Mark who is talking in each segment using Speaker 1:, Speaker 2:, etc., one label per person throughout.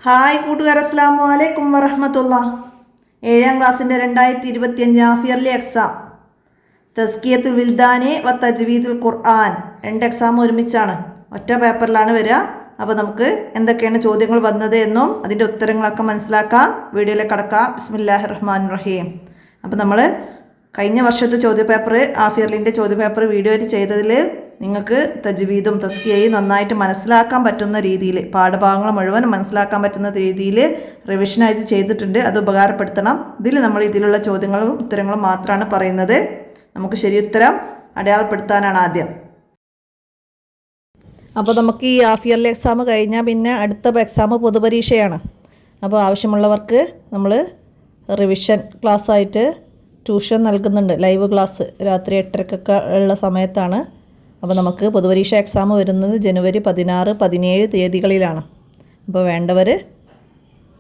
Speaker 1: Hi കൂട്ടുകാർ, അസ്സലാമു അലൈക്കും വറഹ്മത്തുള്ളാഹി. 7ാം ക്ലാസ്സിൻ്റെ 2025 ഹാഫ് ഇയർലി എക്സാം തസ്കിയത്തുൽ വിൽദാനി വ തജ്വീദുൽ ഖുർആൻ 2 എക്സാം ഒരുമിച്ചാണ്, ഒറ്റ പേപ്പറിലാണ് വരിക. അപ്പോൾ നമുക്ക് എന്തൊക്കെയാണ് ചോദ്യങ്ങൾ വന്നത് എന്നും അതിൻ്റെ ഉത്തരങ്ങളൊക്കെ മനസ്സിലാക്കാം. വീഡിയോയിലേക്ക് കടക്കാം. ബിസ്മില്ലാഹിർ റഹ്മാനിർ റഹീം. അപ്പോൾ നമ്മൾ കഴിഞ്ഞ വർഷത്തെ ചോദ്യപേപ്പർ, ഹാഫ് ഇയർലിൻ്റെ ചോദ്യപേപ്പർ വീഡിയോ ചെയ്തതിൽ നിങ്ങൾക്ക് തജ്വീദും തസ്കിയയും നന്നായിട്ട് മനസ്സിലാക്കാൻ പറ്റുന്ന രീതിയിൽ, പാഠഭാഗങ്ങൾ മുഴുവൻ മനസ്സിലാക്കാൻ പറ്റുന്ന രീതിയിൽ റിവിഷനായിട്ട് ചെയ്തിട്ടുണ്ട്. അത് ഉപകാരപ്പെടുത്തണം. ഇതിലുള്ള ചോദ്യങ്ങളും ഉത്തരങ്ങളും മാത്രമാണ് പറയുന്നത്. നമുക്ക് ശരിയുത്തരം അടയാളപ്പെടുത്താനാണ് ആദ്യം. അപ്പോൾ നമുക്ക് ഈ ഹാഫ് ഇയർലി എക്സാം കഴിഞ്ഞാൽ പിന്നെ അടുത്ത എക്സാം പൊതുപരീക്ഷയാണ്. അപ്പോൾ ആവശ്യമുള്ളവർക്ക് നമ്മൾ റിവിഷൻ ക്ലാസ്സായിട്ട് ട്യൂഷൻ നൽകുന്നുണ്ട്. ലൈവ് ക്ലാസ് രാത്രി 8:30 ഉള്ള സമയത്താണ്. അപ്പോൾ നമുക്ക് പൊതുപരീക്ഷ എക്സാം വരുന്നത് ജനുവരി 16, 17 തീയതികളിലാണ്. അപ്പോൾ വേണ്ടവർ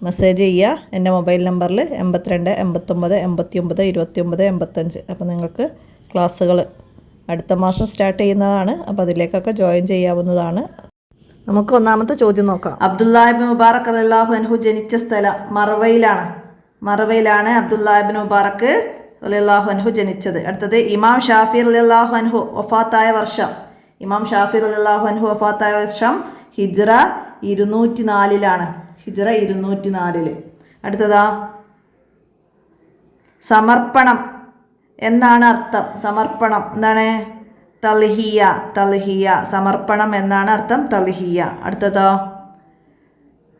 Speaker 1: മെസ്സേജ് ചെയ്യുക എൻ്റെ മൊബൈൽ നമ്പറിൽ 82 89 89 29 85. അപ്പോൾ നിങ്ങൾക്ക് ക്ലാസ്സുകൾ അടുത്ത മാസം സ്റ്റാർട്ട് ചെയ്യുന്നതാണ്. അപ്പോൾ അതിലേക്കൊക്കെ ജോയിൻ ചെയ്യാവുന്നതാണ്. നമുക്ക് ഒന്നാമത്തെ ചോദ്യം നോക്കാം. അബ്ദുല്ലാഹ് ഇബ്നു മുബാറക് റളിയല്ലാഹു അൻഹു ജനിച്ച സ്ഥലം മറവയിലാണ് അബ്ദുല്ലാഹ് ഇബ്നു മുബാറക് റളിയല്ലാഹു അൻഹു ജനിച്ചത്. അടുത്തത് ഇമാം ഷാഫി റളിയല്ലാഹു അൻഹു വഫാത്തായ വർഷം. ഇമാം ഷാഫി റളിയല്ലാഹു അൻഹു വഫാത്തായ വർഷം ഹിജ്റ 204 ഹിജ്റ 204. അടുത്തതാ സമർപ്പണം എന്നാണ് അർത്ഥം. സമർപ്പണം എന്താണ്? തൽഹിയ. സമർപ്പണം എന്നാണ് അർത്ഥം, തൽഹിയ. അടുത്തതോ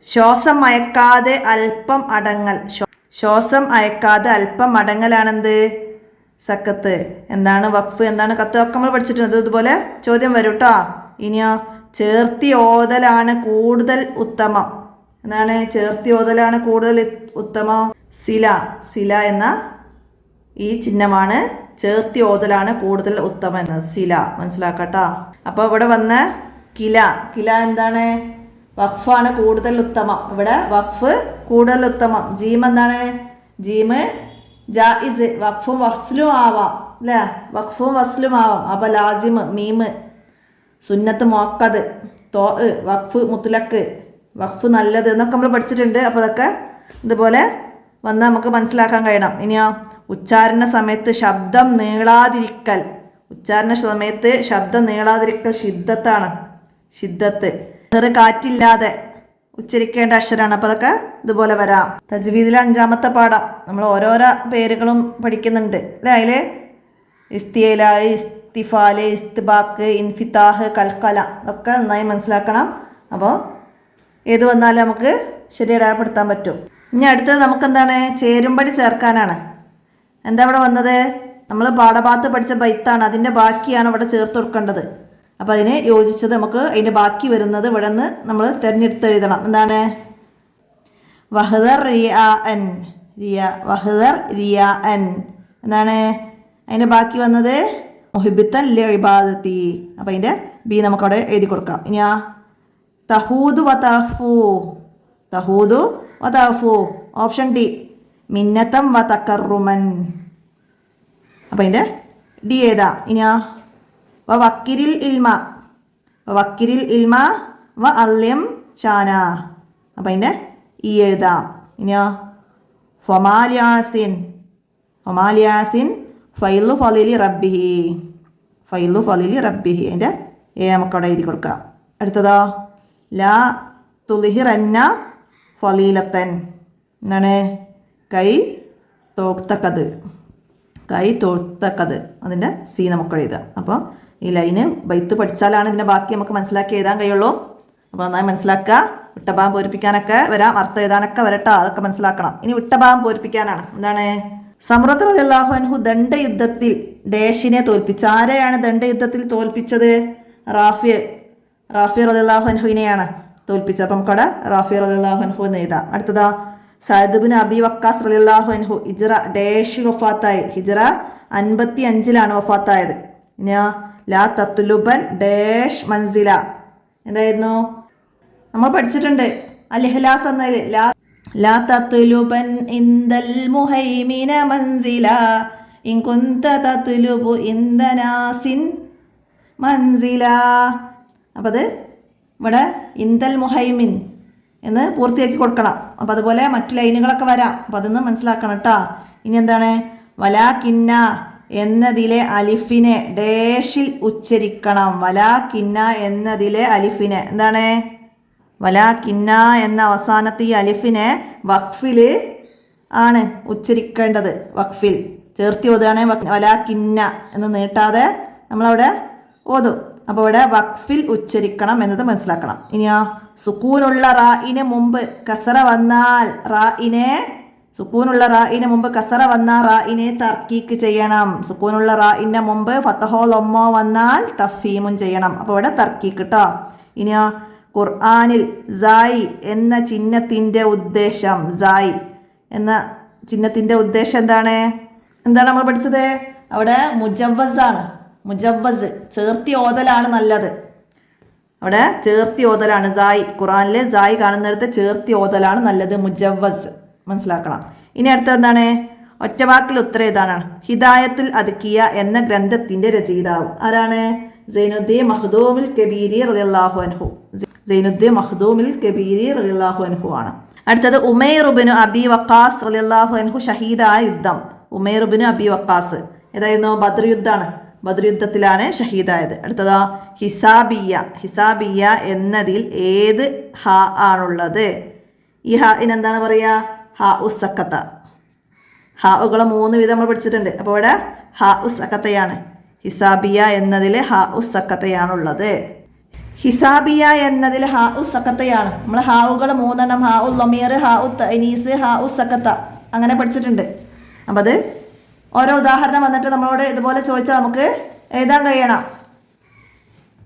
Speaker 1: ശ്വാസം അയക്കാതെ അല്പം അടങ്ങൽ. ശ്വാസം അയക്കാതെ അല്പം അടങ്ങലാണെന്ത്? സക്കത്ത്. എന്താണ് വഖഫ്, എന്താണ് കത്ത്, ഒക്കെ നമ്മൾ പഠിച്ചിട്ടുണ്ട്. ഇതുപോലെ ചോദ്യം വരും കേട്ടോ. ഇനിയോ ചേർത്തി ഓതലാണ് കൂടുതൽ ഉത്തമം. എന്താണ് ചേർത്തി ഓതലാണ് കൂടുതൽ ഉത്തമം? സില എന്ന ഈ ചിഹ്നമാണ് ചേർത്തി ഓതലാണ് കൂടുതൽ ഉത്തമം എന്നത്. സില മനസ്സിലാക്കട്ടോ. അപ്പോൾ ഇവിടെ വന്ന കില എന്താണ്? വഖഫാണ് കൂടുതൽ ഉത്തമം. ഇവിടെ വഖഫ് കൂടുതൽ ഉത്തമം. ജീം എന്താണ്? ജീം ജായിസ്. വഖഫും വസ്ലും ആവാം അല്ലേ? വഖഫും വസ്ലും ആവാം. അപ്പോൾ ലാസിമ്, മീമ്, സുന്നത്ത് മുഅക്കദ്, തോ, വഖഫ് മുത്ലക്ക്, വഖഫ് നല്ലത് എന്നൊക്കെ നമ്മൾ പഠിച്ചിട്ടുണ്ട്. അപ്പോൾ അതൊക്കെ ഇതുപോലെ വന്ന് നമുക്ക് മനസ്സിലാക്കാൻ കഴിയണം. ഇനിയോ ഉച്ചാരണ സമയത്ത് ശബ്ദം നീളാതിരിക്കൽ. ഷിദ്ദത്താണ്. ഷിദ്ദത്ത്. കാറ്റില്ലാതെ ഉച്ചരിക്കേണ്ട അക്ഷരമാണ്. അപ്പോൾ അതൊക്കെ ഇതുപോലെ വരാം. തജ്വീദിലെ 5ാമത്തെ പാഠം നമ്മൾ ഓരോരോ പേരുകളും പഠിക്കുന്നുണ്ട് അല്ലേ? അതിൽ ഇസ്തിയല, ഇസ്തിഫാല്, ഇസ്തിബാക്ക്, ഇൻഫിത്താഹ്, കൽക്കല ഒക്കെ നന്നായി മനസ്സിലാക്കണം. അപ്പോൾ ഏത് വന്നാലും നമുക്ക് ശരി അടയാളപ്പെടുത്താൻ പറ്റും. ഇനി അടുത്തത് നമുക്കെന്താണ്? ചേരുംപടി ചേർക്കാനാണ്. എന്താ ഇവിടെ വന്നത്? നമ്മൾ പാഠഭാഗത്ത് പഠിച്ച ബൈത്താണ്, അതിൻ്റെ ബാക്കിയാണ് ഇവിടെ ചേർത്ത് കൊടുക്കേണ്ടത്. അപ്പോൾ അതിന് യോജിച്ചത് നമുക്ക് അതിൻ്റെ ബാക്കി വരുന്നത് ഇവിടെ നിന്ന് നമ്മൾ തിരഞ്ഞെടുത്ത് എഴുതണം. എന്താണ്? വഹ്ദർ റിയാഅൻ എന്താണ് അതിൻ്റെ ബാക്കി വന്നത്? മുഹിബത്തൻ ലിഇബാദത്തി. അപ്പോൾ അതിൻ്റെ ബി നമുക്കവിടെ എഴുതി കൊടുക്കാം. ഇനി തഹൂദു വ തഹഫു ഓപ്ഷൻ ഡി മിന്നത്തം വ തക്കറുമൻ. അപ്പോൾ അതിൻ്റെ ഡി ഏതാ? ഇനി വക്കിരിൽ ഇൽമ വ അല്യം ഷാന. അപ്പം അതിൻ്റെ ഈ എഴുതാം. ഇനിയോ ഫൊമാലിയാസിൻ ഫൈലു ഫലിലി റബ്ബിഹി അതിൻ്റെ നമുക്കവിടെ എഴുതി കൊടുക്കാം. അടുത്തതോ ലാ തുലിഹിറന്ന ഫലീലത്തൻ എന്താണ്? കൈ തോർത്തക്കത് അതിൻ്റെ സി നമുക്ക് എഴുതാം. അപ്പോൾ ഈ ലൈന് ബൈത്ത് പഠിച്ചാലാണ് ഇതിൻ്റെ ബാക്കി നമുക്ക് മനസ്സിലാക്കി എഴുതാൻ കഴിയുള്ളൂ. അപ്പോൾ നന്നായി മനസ്സിലാക്കുക. വിട്ടഭാഗം പൂരിപ്പിക്കാനൊക്കെ വരാം, അർത്ഥം എഴുതാനൊക്കെ വരട്ടോ, അതൊക്കെ മനസ്സിലാക്കണം. ഇനി വിട്ടഭാഗം പൂരിപ്പിക്കാനാണ്. എന്താണ്? സമ്രത്ത് റളിയല്ലാഹു അൻഹു ദണ്ഡയുദ്ധത്തിൽ ഡേഷിനെ തോൽപ്പിച്ചു. ആരെയാണ് ദണ്ഡയുദ്ധത്തിൽ തോൽപ്പിച്ചത്? റാഫി റളിയല്ലാഹു അൻഹുവിനെയാണ് തോൽപ്പിച്ചത്. അപ്പം നമുക്കവിടെ റാഫി റളിയല്ലാഹു അൻഹു എന്ന് എഴുതാം. അടുത്തതാ സഅദ് ഇബ്നു അബി വക്കാസ് റളിയല്ലാഹു അൻഹു ഹിജ്റ ഡേഷിൽ വഫാത്തായി. ഹിജ്റ 55 വഫാത്തായത്. ഇനി ലാ തത്ലുബൻ ഡേഷ് മൻസില എന്തായിരുന്നു? നമ്മൾ പഠിച്ചിട്ടുണ്ട് അൽ ഇഖ്ലാസ് എന്നതിൽ ലാ തത്ലുബൻ ഇൻദൽ മുഹൈമിന മൻസില ഇൻ കുൻത തത്ലുബു ഇൻദ നാസിൻ മൻസില. അപ്പോൾ അത് ഇവിടെ ഇൻദൽ മുഹൈമിൻ എന്ന് പൂർത്തിയാക്കി കൊടുക്കണം. അപ്പോൾ അതുപോലെ മറ്റു ലൈനുകളൊക്കെ വരാം. അപ്പോൾ അതൊന്ന് മനസ്സിലാക്കണം കേട്ടോ. ഇനി എന്താണ്? വലാകിന്ന എന്നതിലെ അലിഫിനെ ഡേഷിൽ ഉച്ചരിക്കണം. വലാകിന്ന എന്നതിലെ അലിഫിനെ എന്താണ്? വലാകിന്ന എന്ന അവസാനത്തെ ഈ അലിഫിനെ വഖഫിൽ ആണ് ഉച്ചരിക്കേണ്ടത്. വഖഫിൽ ചേർത്തി ഓതുകയാണ്. വലാകിന്ന എന്ന് നീട്ടാതെ നമ്മളവിടെ ഓതും. അപ്പോൾ ഇവിടെ വഖഫിൽ ഉച്ചരിക്കണം എന്നത് മനസ്സിലാക്കണം. ഇനിയോ സുക്കൂനുള്ള റായിന് മുമ്പ് കസറ വന്നാൽ സുക്കൂനുള്ള റായിന് മുമ്പ് കസറ വന്നാൽ റായിനെ തർക്കീക്ക് ചെയ്യണം. സുക്കൂനുള്ള റായിൻ്റെ മുമ്പ് ഫത്തഹോ ലൊമ്മോ വന്നാൽ തഫീമും ചെയ്യണം. അപ്പോൾ ഇവിടെ തർക്കീക്ക് കേട്ടോ. ഇനിയോ ഖുർആനിൽ സായി എന്ന ചിഹ്നത്തിൻ്റെ ഉദ്ദേശം, സായി എന്ന ചിഹ്നത്തിൻ്റെ ഉദ്ദേശം എന്താണ് നമ്മൾ പഠിച്ചത്? അവിടെ മുജവ്വസ് ആണ്. മുജവ്വസ് ചേർത്തി ഓതലാണ് നല്ലത്. അവിടെ ചേർത്തി ഓതലാണ് സായി. ഖുർആനിൽ സായി കാണുന്നിടത്ത് ചേർത്തി ഓതലാണ് നല്ലത്. മുജവ്വസ് മനസ്സിലാക്കണം. ഇനി അടുത്ത എന്താണ്? ഒറ്റവാക്കിൽ ഉത്തരം ഇതാണ്. ഹിദായത്തുൽ അദ്കിയ എന്ന ഗ്രന്ഥത്തിന്റെ രചയിതാവ് ആരാണ്? സൈനുദ്ദീൻ മഖ്ദൂമുൽ കബീരി റളിയല്ലാഹു അൻഹു. സൈനുദ്ദീൻ മഖ്ദൂമുൽ കബീരി റളിയല്ലാഹു അൻഹു ആണ്. അടുത്തത് ഉമൈർ ഇബ്നു അബി വഖാസ് റളിയല്ലാഹു അൻഹു ഷഹീദായ യുദ്ധം. ഉമൈർ ഇബ്നു അബി വഖാസ് ഏതായിരുന്നു? ബദ്ർ യുദ്ധമാണ്. ബദ്ർ യുദ്ധത്തിലാണ് ഷഹീദായത്. അടുത്തതാ ഹിസാബിയ. ഹിസാബിയ എന്നതിൽ ഏത് ഹ ആണുള്ളത്? ഈ ഹാഇന് എന്താണ് പറയുക? ഹ ഉസക്കത്ത. ഹാഉകളെ 3 വിധം നമ്മൾ പഠിച്ചിട്ടുണ്ട്. അപ്പോൾ ഇവിടെ ഹ ഉസക്കത്തയാണ്. ഹിസാബിയ എന്നതിൽ ഹ ഉസക്കത്തയാണുള്ളത്. ഹിസാബിയ എന്നതിൽ ഹ ഉസക്കത്തയാണ്. നമ്മൾ ഹാഉകൾ 3 ഹാ ഉൽ ലമീർ, ഹാ ഉ തഅനീസ്, ഹാ ഉസക്കത്ത അങ്ങനെ പഠിച്ചിട്ടുണ്ട്. അപ്പം അത് ഓരോ ഉദാഹരണം വന്നിട്ട് നമ്മളോട് ഇതുപോലെ ചോദിച്ചാൽ നമുക്ക് എഴുതാൻ കഴിയണം.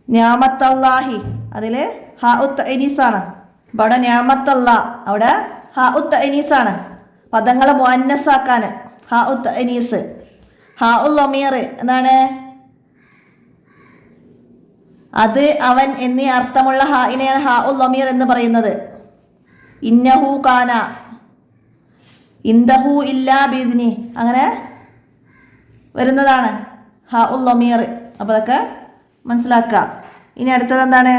Speaker 1: നിഅമത്തല്ലാഹി അതിൽ ഹാ ഉ തഅനീസാണ്. അപ്പോൾ അവിടെ നിഅമത്തല്ലാ അവിടെ ഹാ ഉ തഅനീസാണ്. പദങ്ങളെ മുഅന്നസാക്കാൻ ഹാ ഉ തഅനീസ്. ഹാ ഉൽ ലമീർ എന്താണ്? അത് അവൻ എന്നീ അർത്ഥമുള്ള ഹാഇനെയാണ് ഹാ ഉൽ ലമീർ എന്ന് പറയുന്നത്. ഇന്നഹു കാന, ഇൻദഹു ഇല്ലാ ബിദ്നി അങ്ങനെ വരുന്നതാണ് ഹാ ഉൽ ലമീർ. അപ്പോൾ അതൊക്കെ മനസ്സിലാക്കുക. ഇനി അടുത്തത് എന്താണ്?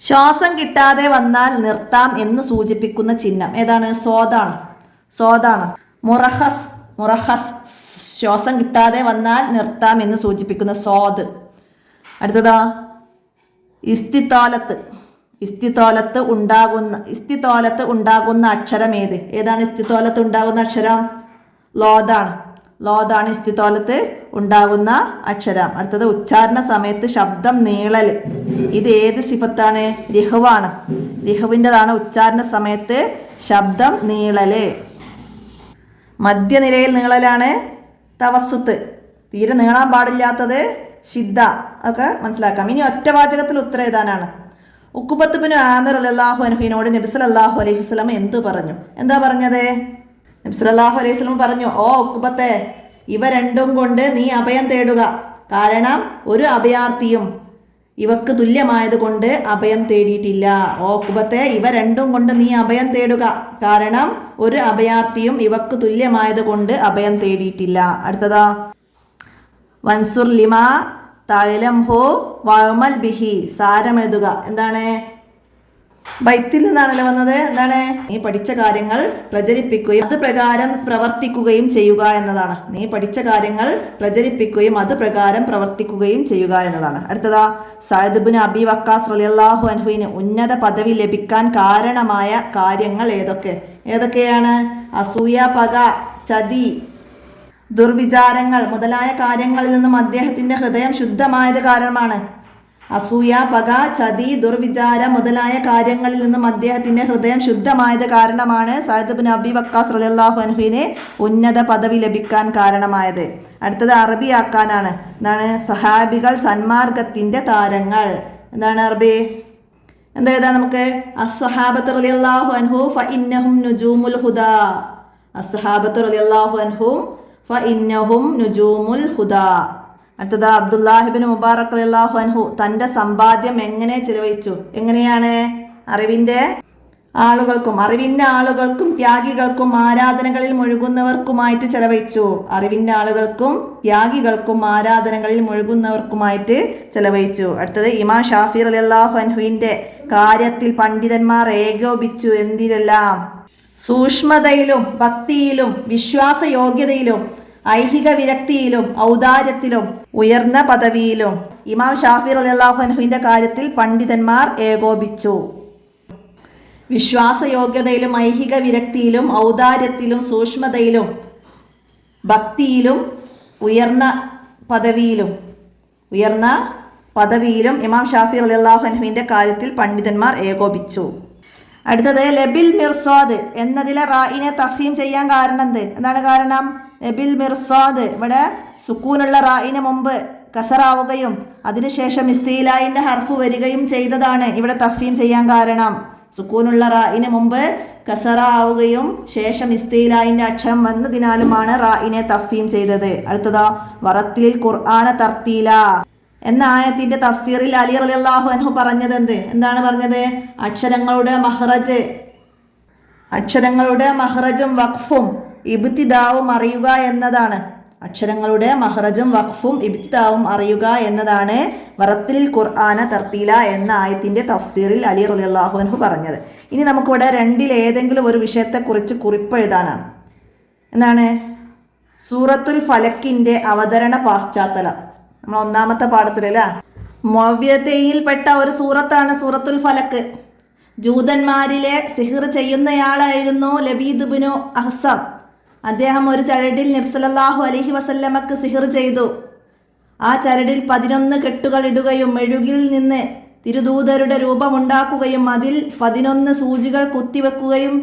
Speaker 1: ശ്വാസം കിട്ടാതെ വന്നാൽ നിർത്താം എന്ന് സൂചിപ്പിക്കുന്ന ചിഹ്നം ഏതാണ്? സ്വാദാണ്. മുറഹസ് ശ്വാസം കിട്ടാതെ വന്നാൽ നിർത്താം എന്ന് സൂചിപ്പിക്കുന്ന സ്വാദ്. അടുത്തതാ ഇസ്തിത്തോലത്ത് ഉണ്ടാകുന്ന അക്ഷരം ഏതാണ്? ഇസ്തിത്തോലത്ത് ഉണ്ടാകുന്ന അക്ഷരം ലോദാണ് ഇസ്തിത്തോലത്ത് ഉണ്ടാകുന്ന അക്ഷരം. അടുത്തത് ഉച്ചാരണ സമയത്ത് ശബ്ദം നീളൽ. ഇത് ഏത് സിഫത്താണ്? ലിഹ്വാണ്. ലിഹ്വിൻ്റെതാണ് ഉച്ചാരണ സമയത്ത് ശബ്ദം നീളല്. മധ്യനിരയിൽ നീളലാണ് തവസ്സുത്ത്. തീരെ നീളാൻ പാടില്ലാത്തത് ഷിദ്ദ. ഒക്കെ മനസ്സിലാക്കാം. ഇനി ഒറ്റവാചകത്തിൽ ഉത്തരം എഴുതാനാണ്. ഉഖ്ബത്ത് ബിൻ ആമിർ റളിയല്ലാഹു അൻഹുവിനോട് നബി സല്ലല്ലാഹു അലൈഹി വസല്ലം എന്തു പറഞ്ഞു? എന്താ പറഞ്ഞത്? നബി സല്ലല്ലാഹു അലൈഹി വസല്ലം പറഞ്ഞു, ഓ ഉഖ്ബത്തെ, ഇവ രണ്ടും കൊണ്ട് നീ അഭയം തേടുക. കാരണം ഒരു അഭയാർത്ഥിയും ഇവക്ക് തുല്യമായത് കൊണ്ട് അഭയം തേടിയിട്ടില്ല. ഓ ഉഖ്ബത്തെ, ഇവ രണ്ടും കൊണ്ട് നീ അഭയം തേടുക. കാരണം ഒരു അഭയാർത്ഥിയും ഇവക്ക് തുല്യമായത് കൊണ്ട് അഭയം തേടിയിട്ടില്ല. അടുത്തതാ വൻസുർ ലിമാ തഅലംഹു വഅമൽ ബിഹി. സാരമെഴുതുക. എന്താണ്? ബൈത്തിൽ നിന്നാണല്ലോ വന്നത്. എന്താണ്? നീ പഠിച്ച കാര്യങ്ങൾ പ്രചരിപ്പിക്കുകയും അത് പ്രകാരം പ്രവർത്തിക്കുകയും ചെയ്യുക എന്നതാണ്. നീ പഠിച്ച കാര്യങ്ങൾ പ്രചരിപ്പിക്കുകയും അത് പ്രകാരം പ്രവർത്തിക്കുകയും ചെയ്യുക എന്നതാണ്. അടുത്തതാ സഅദ് ഇബ്നു അബി വക്കാസ് റളിയല്ലാഹു അൻഹുവിന് ഉന്നത പദവി ലഭിക്കാൻ കാരണമായ കാര്യങ്ങൾ ഏതൊക്കെയാണ്? അസൂയ, പക, ചതി, ദുർവിചാരങ്ങൾ മുതലായ കാര്യങ്ങളിൽ നിന്നും അദ്ദേഹത്തിന്റെ ഹൃദയം ശുദ്ധമായത് കാരണമാണ്. അസൂയ, പക, ചതി, ദുർവിചാരം മുതലായ കാര്യങ്ങളിൽ നിന്നും അദ്ദേഹത്തിന്റെ ഹൃദയം ശുദ്ധമായത് കാരണമാണ് സഅദ് ഇബ്നു അബി വക്കാസ് റളിയല്ലാഹു അൻഹുവിന് ഉന്നത പദവി ലഭിക്കാൻ കാരണമായത്. അടുത്തത് അറബിയാക്കാനാണ്. എന്താണ്? സഹാബികൾ സന്മാർഗത്തിന്റെ താരങ്ങൾ. എന്താണ് അറബി? എന്താ എഴുതാ നമുക്ക്? അസ്സഹാബത്ത് റളിയല്ലാഹു അൻഹും ഫഇന്നഹും നുജൂമുൽ ഹുദാ. അസ്സഹാബത്ത് റളിയല്ലാഹു അൻഹും ഫഇന്നഹും നുജൂമുൽ ഹുദാ. അടുത്തത് അബ്ദുല്ലാഹി ഇബ്നു മുബാറക് റളിയല്ലാഹു അൻഹു തൻ്റെ സമ്പാദ്യം എങ്ങനെ ചിലവഴിച്ചു? എങ്ങനെയാണ്? അറിവിൻ്റെ ആളുകൾക്കും, അറിവിൻ്റെ ആളുകൾക്കും ത്യാഗികൾക്കും ആരാധനകളിൽ മുഴുകുന്നവർക്കുമായിട്ട് ചെലവഴിച്ചു. അറിവിൻ്റെ ആളുകൾക്കും ത്യാഗികൾക്കും ആരാധനകളിൽ മുഴുകുന്നവർക്കുമായിട്ട് ചെലവഴിച്ചു. അടുത്തത് ഇമാം ഷാഫി റളിയല്ലാഹു അൻഹുവിൻ്റെ കാര്യത്തിൽ പണ്ഡിതന്മാർ ഏകോപിച്ചു. എന്തിലെല്ലാം? സൂക്ഷ്മതയിലും ഭക്തിയിലും വിശ്വാസയോഗ്യതയിലും ഐഹിക വിരക്തിയിലും ഔദാര്യത്തിലും ഉയർന്ന പദവിയിലും ഇമാം ഷാഫി റളിയല്ലാഹു അൻഹുവിൻ്റെ കാര്യത്തിൽ പണ്ഡിതന്മാർ ഏകോപിച്ചു. വിശ്വാസയോഗ്യതയിലും ഐഹിക വിരക്തിയിലും ഔദാര്യത്തിലും സൂക്ഷ്മതയിലും ഭക്തിയിലും ഉയർന്ന പദവിയിലും ഇമാം ഷാഫി റളിയല്ലാഹു അൻഹുവിൻ്റെ കാര്യത്തിൽ പണ്ഡിതന്മാർ ഏകോപിച്ചു. അടുത്തത് ലബിൽ മിർസാദ് എന്നതിലെ റായിനെ തഫീം ചെയ്യാൻ കാരണം എന്ത്? എന്താണ് കാരണം? ലബിൽ മിർസാദ് ഇവിടെ സുക്കൂനുള്ള റായിന് മുമ്പ് കസറാവുകയും അതിനുശേഷം ഇസ്തീലായിൻ്റെ ഹർഫ് വരികയും ചെയ്തതാണ് ഇവിടെ തഫീം ചെയ്യാൻ കാരണം. സുക്കൂനുള്ള റായിന് മുമ്പ് കസറ ആവുകയും ശേഷം ഇസ്തീലായിൻ്റെ അക്ഷരം വന്നതിനാലുമാണ് റായിനെ തഫീം ചെയ്തത്. അടുത്തതോ വറത്തിൽ ഖുർആന തർത്തീല എന്ന ആയത്തിന്റെ തഫ്സീറിൽ അലി റളിയല്ലാഹു അൻഹു പറഞ്ഞത് എന്താണ് പറഞ്ഞത്? അക്ഷരങ്ങളുടെ മഹ്റജും വഖഫും ഇബ്തിദാവും അറിയുക എന്നതാണ്. അക്ഷരങ്ങളുടെ മഹ്റജും വഖഫും ഇബ്തിദാവും അറിയുക എന്നതാണ് വറത്തിൽ ഖുർആന തർത്തീല എന്ന ആയത്തിന്റെ തഫ്സീറിൽ അലി റളിയല്ലാഹു അൻഹു പറഞ്ഞത്. ഇനി നമുക്കിവിടെ രണ്ടിൽ ഏതെങ്കിലും ഒരു വിഷയത്തെക്കുറിച്ച് കുറിപ്പെഴുതാനാണ്. എന്താണ്? സൂറത്തുൽ ഫലക്കിന്റെ അവതരണ പാശ്ചാത്തലം. നമ്മൾ ഒന്നാമത്തെ പാഠത്തിലല്ല, മുഅവ്വിദത്തൈനിൽപ്പെട്ട ഒരു സൂറത്താണ് സൂറത്തുൽ ഫലക്ക്. ജൂതന്മാരിലെ സിഹിർ ചെയ്യുന്നയാളായിരുന്നു ലബീദ് ഇബ്നു അഹ്സം. അദ്ദേഹം ഒരു ചരടിൽ നബി സല്ലല്ലാഹു അലൈഹി വസല്ലമക്ക് സിഹിർ ചെയ്തു. ആ ചരടിൽ 11 കെട്ടുകൾ ഇടുകയും മെഴുകിൽ നിന്ന് തിരുദൂതരുടെ രൂപമുണ്ടാക്കുകയും അതിൽ 11 സൂചികൾ കുത്തിവെക്കുകയും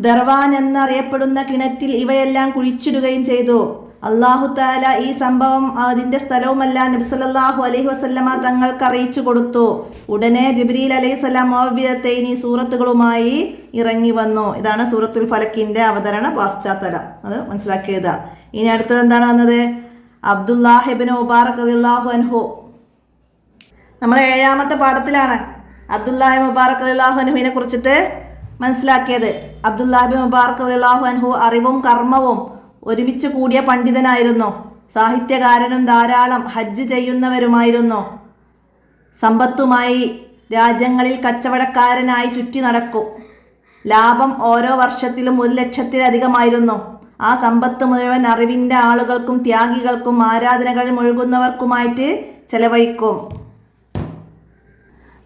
Speaker 1: ദർവാൻ എന്നറിയപ്പെടുന്ന കിണറ്റിൽ ഇവയെല്ലാം കുഴിച്ചിടുകയും ചെയ്തു. അല്ലാഹു തആല ഈ സംഭവം അതിൻ്റെ സ്ഥലവുമല്ല നബി സല്ലല്ലാഹു അലൈഹി വസല്ലമ തങ്ങൾക്ക് അറിയിച്ചു കൊടുത്തു. ഉടനെ ജിബ്രീൽ അലൈഹിസ്സലാം മുഅവ്വിദത്തൈനി സൂറത്തുകളുമായി ഇറങ്ങി വന്നു. ഇതാണ് സൂറത്തുൽ ഫലക്കിന്റെ അവതരണ പാശ്ചാത്തലം. അത് മനസ്സിലാക്കി എഴുതുക. ഇനി അടുത്തത് എന്താണ് വന്നത്? അബ്ദുല്ലാഹ് ഇബ്നു മുബാറക് റളിയല്ലാഹു അൻഹു. നമ്മൾ 7ാമത്തെ പാഠത്തിലാണ് അബ്ദുല്ലാഹി മുബാറക് റളിയല്ലാഹു അൻഹുവിനെ കുറിച്ചിട്ട് മനസ്സിലാക്കിയത്. അബ്ദുല്ലാഹി മുബാറക് റളിയല്ലാഹു അൻഹു അറിവും കർമ്മവും ഒരുമിച്ച് കൂടിയ പണ്ഡിതനായിരുന്നു. സാഹിത്യകാരനും ധാരാളം ഹജ്ജ് ചെയ്യുന്നവരുമായിരുന്നു. സമ്പത്തുമായി രാജ്യങ്ങളിൽ കച്ചവടക്കാരനായി ചുറ്റി നടക്കും. ലാഭം ഓരോ വർഷത്തിലും 1,00,000-ലധികമായിരുന്നു. ആ സമ്പത്ത് മുഴുവൻ അറിവിൻ്റെ ആളുകൾക്കും ത്യാഗികൾക്കും ആരാധനകളിൽ മുഴുകുന്നവർക്കുമായിട്ട് ചെലവഴിക്കും.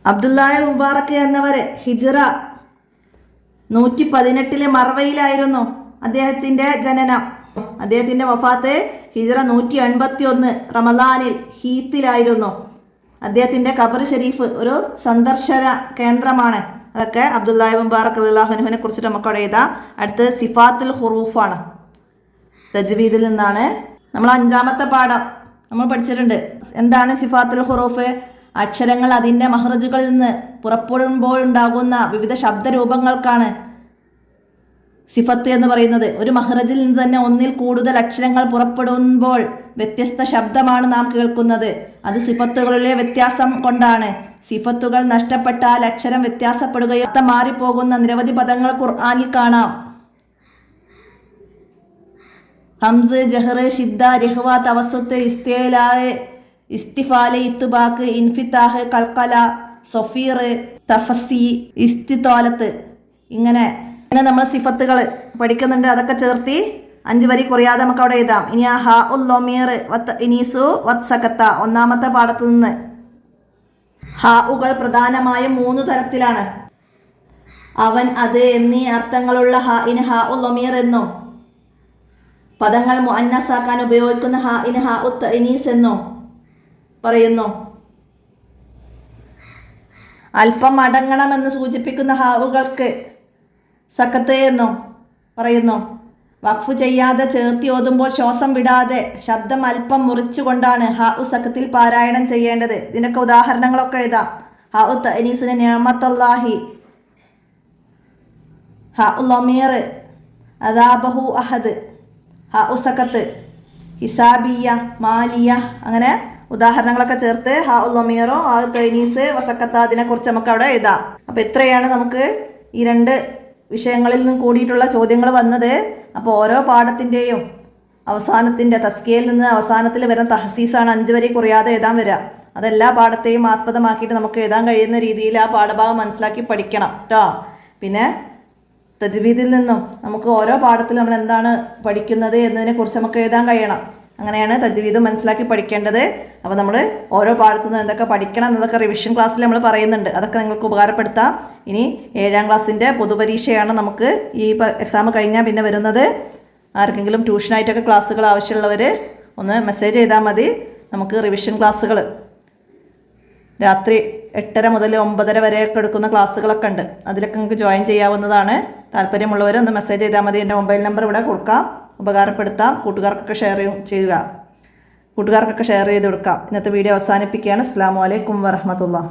Speaker 1: അബ്ദുല്ലാഹി മുബാറക് എന്നവർ ഹിജ്റ 118 മർവയിലായിരുന്നു അദ്ദേഹത്തിൻ്റെ ജനനം. അദ്ദേഹത്തിൻ്റെ വഫാത്ത് ഹിജ്റ 181 റമദാനിൽ ഹീത്തിലായിരുന്നു. അദ്ദേഹത്തിൻ്റെ ഖബർ ഷരീഫ് ഒരു സന്ദർശന കേന്ദ്രമാണ്. അതൊക്കെ അബ്ദുല്ലാഹി മുബാറക് റളിയല്ലാഹു അൻഹുവിനെ കുറിച്ചിട്ട് നമുക്ക് അവിടെ എഴുതാം. അടുത്തത് സിഫാത്തുൽ ഹുറൂഫാണ്. തജ്വീദിൽ നിന്നാണ്. നമ്മൾ 5ാമത്തെ പാഠം നമ്മൾ പഠിച്ചിട്ടുണ്ട്. എന്താണ് സിഫാത്തുൽ ഹുറൂഫ്? അക്ഷരങ്ങൾ അതിൻ്റെ മഹ്റജുകളിൽ നിന്ന് പുറപ്പെടുമ്പോഴുണ്ടാകുന്ന വിവിധ ശബ്ദരൂപങ്ങൾക്കാണ് സിഫത്ത് എന്ന് പറയുന്നത്. ഒരു മഹ്റജിൽ നിന്ന് തന്നെ ഒന്നിൽ കൂടുതൽ അക്ഷരങ്ങൾ പുറപ്പെടുമ്പോൾ വ്യത്യസ്ത ശബ്ദമാണ് നാം കേൾക്കുന്നത്. അത് സിഫത്തുകളിലെ വ്യത്യാസം കൊണ്ടാണ്. സിഫത്തുകൾ നഷ്ടപ്പെട്ടാൽ അക്ഷരം വ്യത്യാസപ്പെടുകയും അർത്ഥം മാറിപ്പോകുന്ന നിരവധി പദങ്ങൾ ഖുർആനിൽ കാണാം. ഹംസ്, ജഹർ, ഷിദ്ദ, രഹ്വ, തവസ്സുത്ത്, ഇസ്തിലാഹ്, ഇസ്തിഫാല്, ഇത്ബാഖ്, ഇൻഫിതാഹ്, കൽക്കല, സൊഫീർ, തഫസി, ഇസ്തിത്വാലത്ത്, ഇങ്ങനെ നമ്മൾ സിഫത്തുകൾ പഠിക്കുന്നുണ്ട്. അതൊക്കെ ചേർത്തി 5 വരി കുറയാതെ നമുക്ക് അവിടെ എഴുതാം. ഇനി ആ ഹാ ഉൽ ലൊമീർ വത്ത് ഇനീസു വത്ത് സകത്ത 1ാമത്തെ പാഠത്തു നിന്ന്. ഹാഉകൾ പ്രധാനമായും 3 തരത്തിലാണ്. അവൻ, അത് എന്നീ അർത്ഥങ്ങളുള്ള ഹാഇന് ഹാ ഉൽ ലൊമീർ എന്നും പദങ്ങൾ മുഅന്നസാക്കാൻ ഉപയോഗിക്കുന്ന ഹാഇന് ഹാ ഉത്ത് ഇനീസ് എന്നും പറയുന്നു. അല്പം അടങ്ങണമെന്ന് സൂചിപ്പിക്കുന്ന ഹാഉകൾക്ക് സക്കത്ത് എന്നും പറയുന്നു. വഖഫ് ചെയ്യാതെ ചേർത്തി ഓതുമ്പോൾ ശ്വാസം വിടാതെ ശബ്ദം അല്പം മുറിച്ചുകൊണ്ടാണ് ഹാ ഉ സക്കത്തിൽ പാരായണം ചെയ്യേണ്ടത്. ഇതിനൊക്കെ ഉദാഹരണങ്ങളൊക്കെ എഴുതാം. ഹാ ഉ തഅനീസിന് നിഅമത്തുല്ലാഹി, ഹാ ഉ ലമീർ അദാബഹു അഹദ്, ഹാ ഉ സക്കത്ത് ഹിസാബിയ, മാലിയ, അങ്ങനെ ഉദാഹരണങ്ങളൊക്കെ ചേർത്ത് ഹാ ഉൽ ലമീറോ ഹാ ഉ തഅനീസ് വസക്കത്ത അതിനെക്കുറിച്ച് നമുക്ക് അവിടെ എഴുതാം. അപ്പോൾ ഇത്രയാണ് നമുക്ക് ഈ 2 വിഷയങ്ങളിൽ നിന്നും കൂടിയിട്ടുള്ള ചോദ്യങ്ങൾ വന്നത്. അപ്പോൾ ഓരോ പാഠത്തിൻ്റെയും അവസാനത്തിൻ്റെ തസ്കിയയിൽ നിന്ന് അവസാനത്തിൽ വരുന്ന തഹസീസാണ് 5 വരി കുറയാതെ എഴുതാൻ വരിക. അതെല്ലാ പാഠത്തെയും ആസ്പദമാക്കിയിട്ട് നമുക്ക് എഴുതാൻ കഴിയുന്ന രീതിയിൽ ആ പാഠഭാഗം മനസ്സിലാക്കി പഠിക്കണം കേട്ടോ. പിന്നെ തജ്വീദിൽ നിന്നും നമുക്ക് ഓരോ പാഠത്തിൽ നമ്മൾ എന്താണ് പഠിക്കുന്നത് എന്നതിനെക്കുറിച്ച് നമുക്ക് എഴുതാൻ കഴിയണം. അങ്ങനെയാണ് തജ്വീദ് മനസ്സിലാക്കി പഠിക്കേണ്ടത്. അപ്പോൾ നമ്മൾ ഓരോ പാഠത്തു നിന്ന് എന്തൊക്കെ പഠിക്കണം എന്നതൊക്കെ റിവിഷൻ ക്ലാസ്സിൽ നമ്മൾ പറയുന്നുണ്ട്. അതൊക്കെ നിങ്ങൾക്ക് ഉപകാരപ്പെടുത്താം. ഇനി 7ാം ക്ലാസ്സിൻ്റെ പൊതുപരീക്ഷയാണ് നമുക്ക് ഈ എക്സാം കഴിഞ്ഞാൽ പിന്നെ വരുന്നത്. ആർക്കെങ്കിലും ട്യൂഷനായിട്ടൊക്കെ ക്ലാസ്സുകൾ ആവശ്യമുള്ളവർ ഒന്ന് മെസ്സേജ് ചെയ്താൽ മതി. നമുക്ക് റിവിഷൻ ക്ലാസ്സുകൾ രാത്രി 8:30 മുതൽ 9:30 വരെയൊക്കെ എടുക്കുന്ന ക്ലാസ്സുകളൊക്കെ ഉണ്ട്. അതിലൊക്കെ നിങ്ങൾക്ക് ജോയിൻ ചെയ്യാവുന്നതാണ്. താല്പര്യമുള്ളവർ ഒന്ന് മെസ്സേജ് ചെയ്താൽ മതി. എൻ്റെ മൊബൈൽ നമ്പർ ഇവിടെ കൊടുക്കാം. ഉപകാരപ്പെടുത്താം. കൂട്ടുകാർക്കൊക്കെ ഷെയർ ചെയ്ത് കൊടുക്കാം. ഇന്നത്തെ വീഡിയോ അവസാനിപ്പിക്കുകയാണ്. അസ്സലാമു അലൈക്കും വറഹ്മത്തുള്ളാഹി.